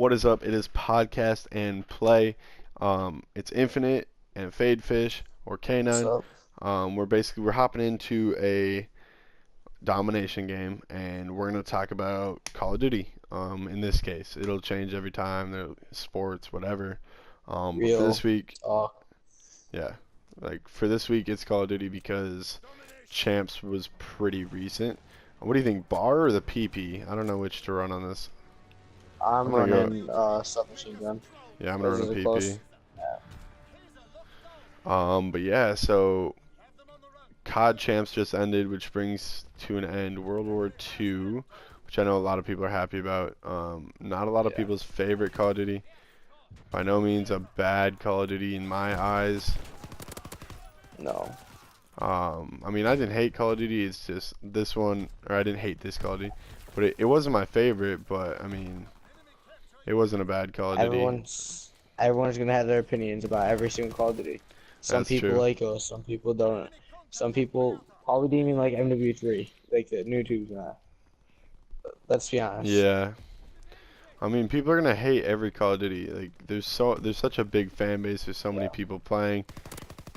What is up? It is podcast and play. It's Infinite and Fade Fish or What's K9. up? We're hopping into a domination game and we're gonna talk about Call of Duty. In this case, it'll change every time. Sports, whatever. But for this Real week, talk. yeah, like for this week, it's Call of Duty because Champs was pretty recent. What do you think, bar or the PP? I don't know which to run on this. I'm I'm gonna go. running submachine gun. Yeah, I'm gonna Those run a are the PP. close. Yeah. But yeah, so COD Champs just ended, which brings to an end World War II, which I know a lot of people are happy about. Not a lot of Yeah. people's favorite Call of Duty. By no means a bad Call of Duty in my eyes. No. I mean, I didn't hate Call of Duty. It's just this one, or I didn't hate this Call of Duty, but it wasn't my favorite. But I mean, it wasn't a bad Call of Duty. Everyone's gonna have their opinions about every single Call of Duty. Some That's people true. like us, some people don't. Some people probably didn't even like MW3, like the new tubes and that. Let's be honest. Yeah. I mean, people are gonna hate every Call of Duty. Like, there's such a big fan base. There's so many Yeah. people playing.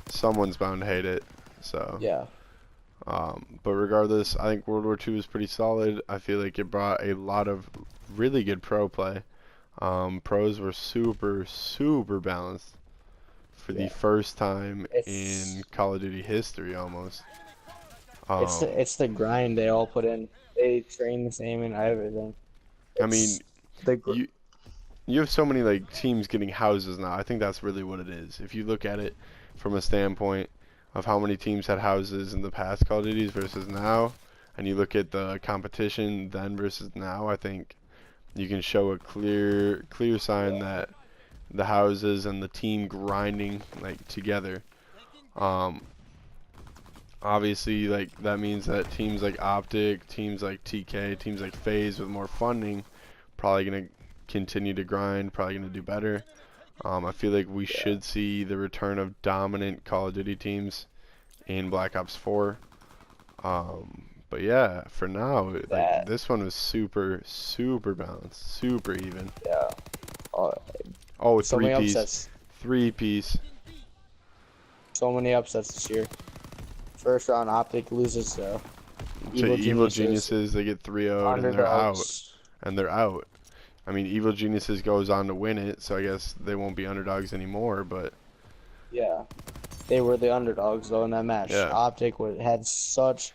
Someone's bound to hate it. So, Yeah. but regardless, I think World War II was pretty solid. I feel like it brought a lot of really good pro play. Pros were super balanced for the Yeah. first time in It's Call of Duty history almost. it's Um, the grind they all put in. They train the same and everything. I mean, It's the gr you you have so many like teams getting houses now. I think that's really what it is. If you look at it from a standpoint of how many teams had houses in the past Call of Duties versus now, and you look at the competition then versus now, I think you can show a clear sign yeah. that the houses and the team grinding like together. Um, Obviously, like that means that teams like Optic, teams like TK, teams like FaZe with more funding, probably gonna continue to grind, probably gonna do better. I feel like we Yeah. should see the return of dominant Call of Duty teams in Black Ops 4. But yeah, for now, like That. this one was super balanced, super even. Yeah. Uh, Oh, so three many piece, upsets. three piece. So many upsets this year. First round Optic loses to To Evil Evil Geniuses. Geniuses, they get 3-0'd and they're out. Underdogs. And they're out. I mean, Evil Geniuses goes on to win it, so I guess they won't be underdogs anymore. But Yeah. They were the underdogs though in that match. yeah, Optic had such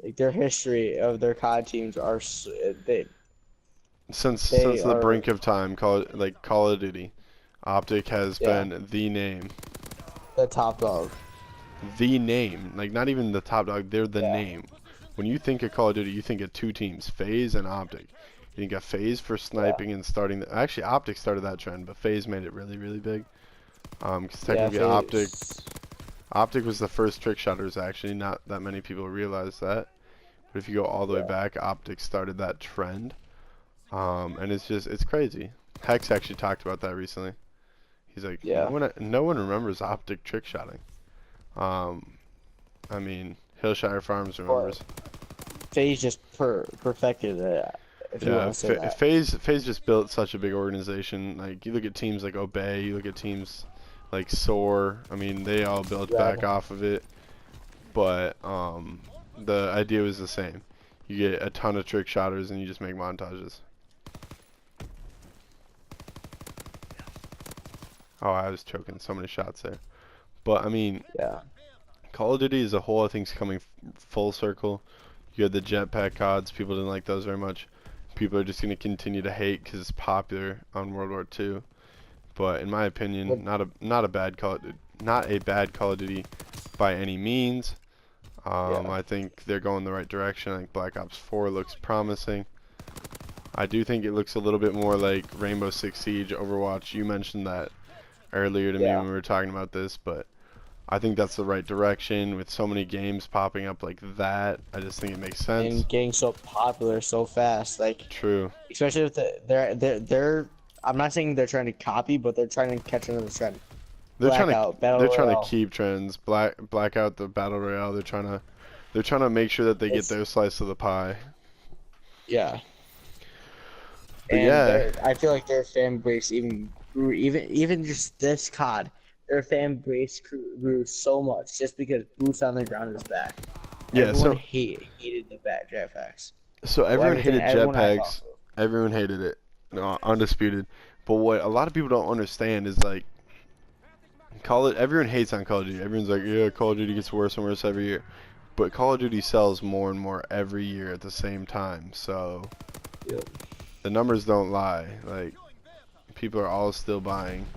like their history of their COD teams are since they the are brink of time, Call of Duty, Optic has yeah been the name, the top dog. like not even the top dog. They're the Yeah. name. When you think of Call of Duty, you think of two teams, FaZe and Optic. You think of FaZe for Yeah. sniping and starting. Actually, Optic started that trend, but FaZe made it really big. Because Yeah. technically, Phase. Optic was the first trick shotters. Actually, not that many people realize that. But if you go all the way Yeah. back, Optic started that trend. And it's crazy. Hex actually talked about that recently. He's like, Yeah. no one remembers Optic trick shotting. Um, I mean, Hillshire Farms But remembers. Phase just perfected it, if you want Yeah, to say that. FaZe just built such a big organization. Like you look at teams like Obey, you look at teams like Soar. I mean, they all built back Red. off of it. But the idea was the same. You get a ton of trick shotters and you just make montages. Oh, I was choking so many shots there. But I mean, Yeah. Call of Duty as a whole, I think, is coming full circle. You had the jetpack CODs. People didn't like those very much. People are just going to continue to hate because it's popular on World War II. But in my But opinion, not a bad not a bad Call of Duty by any means. yeah. I think they're going the right direction. I think Black Ops 4 looks promising. I do think it looks a little bit more like Rainbow Six Siege, Overwatch. You mentioned that earlier to me Yeah. when we were talking about this, but I think that's the right direction with so many games popping up like that. I just think it makes sense. And getting so popular so fast, like True. especially with they're. I'm not saying they're trying to copy, but they're trying to catch another trend. Blackout, Battle They're trying to Royale. keep trends. Blackout the battle royale. They're trying to make sure that they get It's their slice of the pie. yeah. But and yeah, I feel like their fan base even grew, even just this COD, their fan base grew so much just because boots on the ground is back. yeah. Everyone So hated the back jetpacks. so Well, everyone hated everyone I talked jetpacks. to. Everyone hated it. No, undisputed. But what a lot of people don't understand is like everyone hates on Call of Duty. Everyone's like, yeah, Call of Duty gets worse and worse every year. But Call of Duty sells more and more every year at the same time. So Yep. the numbers don't lie. Like people are all still buying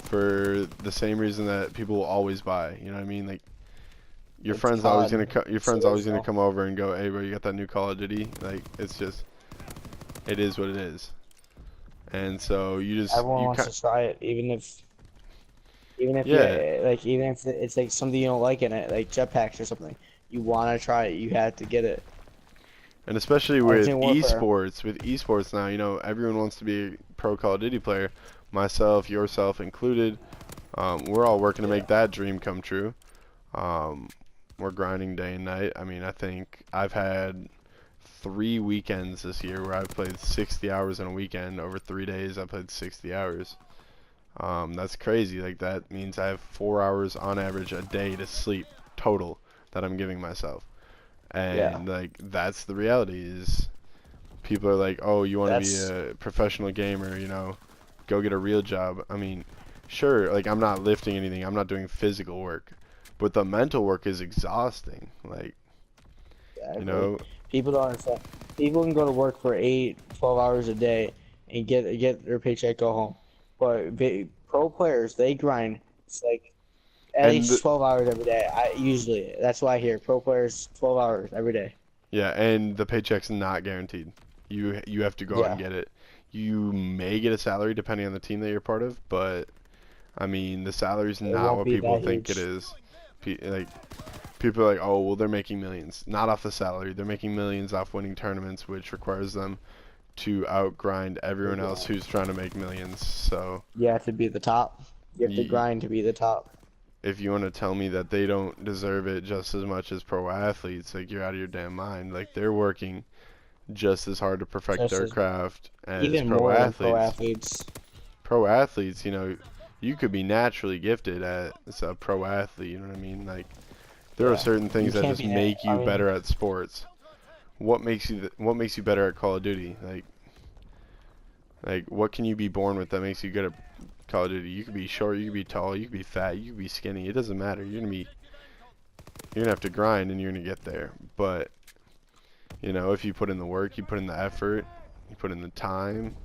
for the same reason that people will always buy. You know what I mean? Like It's COD. your It's friend's always gonna original. come over and go, hey bro, you got that new Call of Duty? Like it's just it is what it is. And so Everyone you wants can to try it, even if yeah. you like, even if it's like something you don't like in it, like jetpacks or something. You want to try it, you have to get it. And especially Ultimate Warfare. with esports now, you know, everyone wants to be a pro Call of Duty player. Myself, yourself included. We're all working to Yeah. make that dream come true. Um, we're grinding day and night. I mean, I think I've had 3 weekends this year where I've played 60 hours in a weekend. Over 3 days, I played 60 hours. That's crazy. Like that means I have 4 hours on average a day to sleep total that I'm giving myself. Yeah. And like that's the reality is people are like, "Oh, you want to be That's a professional gamer, you know, go get a real job." I mean, sure, like I'm not lifting anything. I'm not doing physical work. But the mental work is exhausting. Like, you exactly. know, People don't understand. People can go to work for 8, 12 hours a day and get their paycheck, go home. But pro players, they grind. It's like at and least 12 hours every day. I usually that's why I hear pro players 12 hours every day. yeah, and the paycheck's not guaranteed. You have to go out and Yeah, get it. You may get a salary depending on the team that you're part of, but I mean, the salary's it not won't what be people that think it huge. is. Like people are like, oh, well, they're making millions. Not off the salary. They're making millions off winning tournaments, which requires them to outgrind They everyone else grind. who's trying to make millions. So, You have to be the top. You have to y grind to be the top. if you want to tell me that they don't deserve it just as much as pro athletes, like you're out of your damn mind. Like they're working just as hard to perfect Just their as craft as even pro more than pro athletes. athletes. Pro athletes, you know, you could be naturally gifted as a pro athlete. You know what I mean? Like there are Yeah, certain you things that can't just be that. make I you mean, better at sports. What makes you better at Call of Duty? Like what can you be born with that makes you good at Call of Duty? You could be short, you could be tall, you could be fat, you could be skinny. It doesn't matter. You're gonna have to grind and you're gonna get there. But you know, if you put in the work, you put in the effort, you put in the time,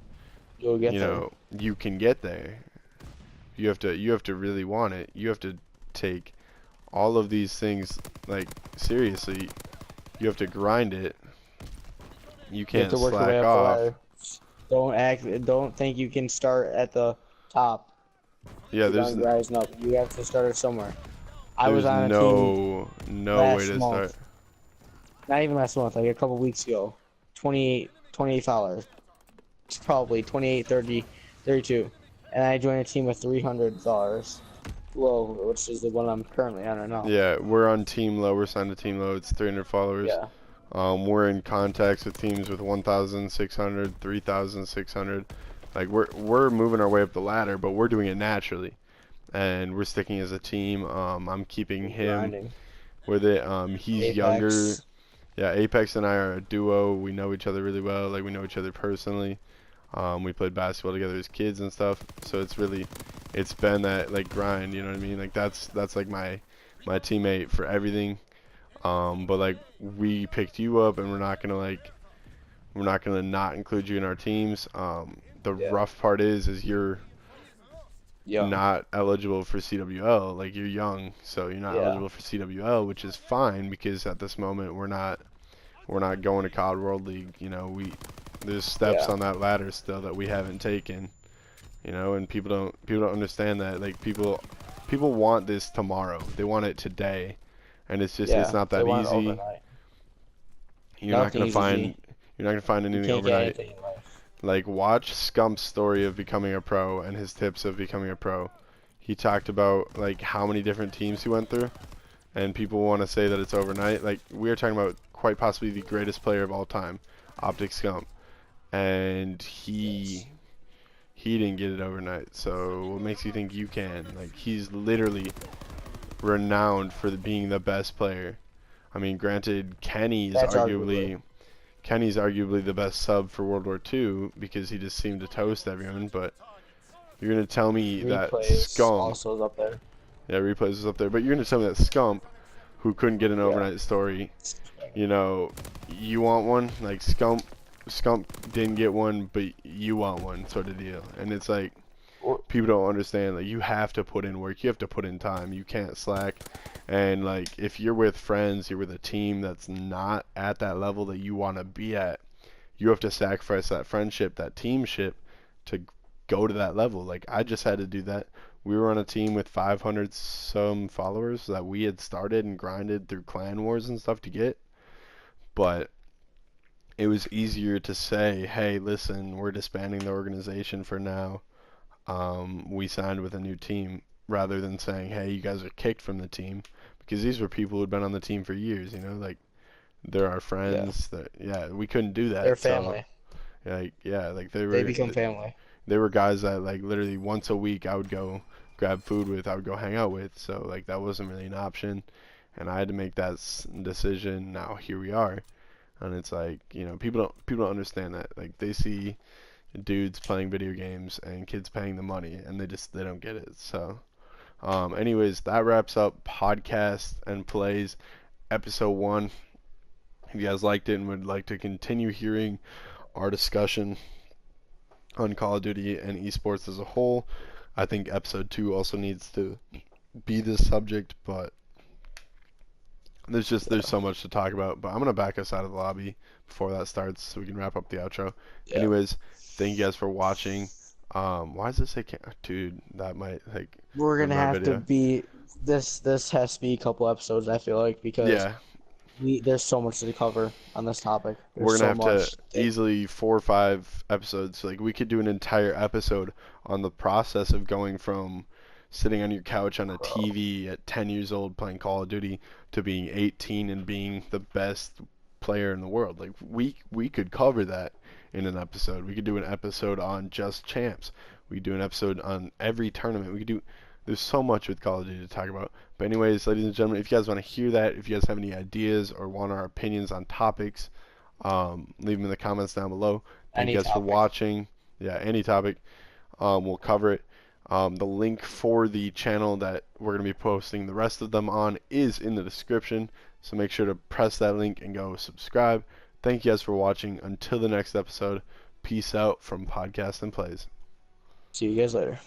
you'll get you there. know, you can get there. You have to really want it. You have to take all of these things like seriously. You have to grind it. You You have can't to work your way slack up the off. ladder. Don't act. Don't think you can start at the top Yeah, without rising up. You have to start somewhere. I was there's on a team no way last to start. month, not even last month, like a couple weeks ago. 28 dollars. It's probably 28, 30, 32, and I joined a team with $300. Low, which is the one I'm currently on right now. Yeah, we're on Team Low. We're signed to Team Low. It's 300 followers. Yeah, We're in contacts with teams with 1,600, 3,600. Like we're moving our way up the ladder, but we're doing it naturally, and we're sticking as a team. I'm keeping you're him grinding. with it. He's younger. Apex. Yeah, Apex and I are a duo. We know each other really well. Like we know each other personally. We played basketball together as kids and stuff. So it's been that like grind. You know what I mean? Like that's like my teammate for everything. But like we picked you up, and we're not gonna not include you in our teams. The Yeah, rough part is you're young. not eligible for CWL. Like you're young, so you're not Yeah, eligible for CWL, which is fine because at this moment we're not going to COD World League. You know, there's steps yeah, on that ladder still that we haven't taken. You know, and people don't understand that. Like people want this tomorrow. They want it today, and it's yeah. not They that want it easy. overnight. You're not gonna Nothing's find easy. you're not gonna find You anything can't get overnight. anything in life. Like watch Scump's story of becoming a pro and his tips of becoming a pro. He talked about like how many different teams he went through, and people want to say that it's overnight. Like we are talking about quite possibly the greatest player of all time, Optic Scump. and he didn't get it overnight. So what makes you think you can? Like, he's literally renowned for being the best player. I mean, granted, That's arguably. Kenny's arguably the best sub for World War II because he just seemed to toast everyone. But you're gonna tell me that Replays Scump, also is up there. yeah, replays is up there. But you're gonna tell me that Scump, who couldn't get an Yeah. overnight story, you know, you want one? Like Scump didn't get one, but you want one, sort of deal. And it's like, people don't understand, like, you have to put in work, you have to put in time, you can't slack. And like, if you're with friends, you're with a team that's not at that level that you want to be at, you have to sacrifice that friendship, that teamship, to go to that level. Like, I just had to do that. We were on a team with 500 some followers that we had started and grinded through clan wars and stuff to get, but it was easier to say, hey, listen, we're disbanding the organization for now. We signed with a new team, rather than saying, hey, you guys are kicked from the team, because these were people who'd been on the team for years, like, they're our Yeah. friends. That, yeah, we couldn't do They're that. So family. like, yeah, like They become family. they were guys that, like, literally once a week I would go grab food with, I would go hang out with. So like, that wasn't really an option, and I had to make that decision. Now here we are, and it's like, people don't understand that. Like, they see dudes playing video games and kids paying the money, and they don't get it. So anyways, that wraps up podcast and plays episode 1. If you guys liked it and would like to continue hearing our discussion on Call of Duty and esports as a whole, I think episode 2 also needs to be this subject, but there's so much to talk about. But I'm gonna back us out of the lobby before that starts so we can wrap up the outro. Yeah. Anyways, thank you guys for watching. Why does it say dude, that might, like, We're ruin gonna my have to video. be this has to be a couple episodes, I feel like, because Yeah, there's so much to cover on this topic. There's we're gonna so have to much. easily 4 or 5 episodes. Like, we could do an entire episode on the process of going from sitting on your couch on a Bro. TV at 10 years old playing Call of Duty to being 18 and being the best player in the world. Like, we could cover that in an episode. We could do an episode on just champs. We could do an episode on every tournament. We could do. There's so much with Call of Duty to talk about. But anyways, ladies and gentlemen, if you guys want to hear that, if you guys have any ideas or want our opinions on topics, leave them in the comments down below. Thank you Any guys for topic. watching. Yeah, any topic, we'll cover it. The link for the channel that we're going to be posting the rest of them on is in the description. So make sure to press that link and go subscribe. Thank you guys for watching. Until the next episode, peace out from Podcast and Plays. See you guys later.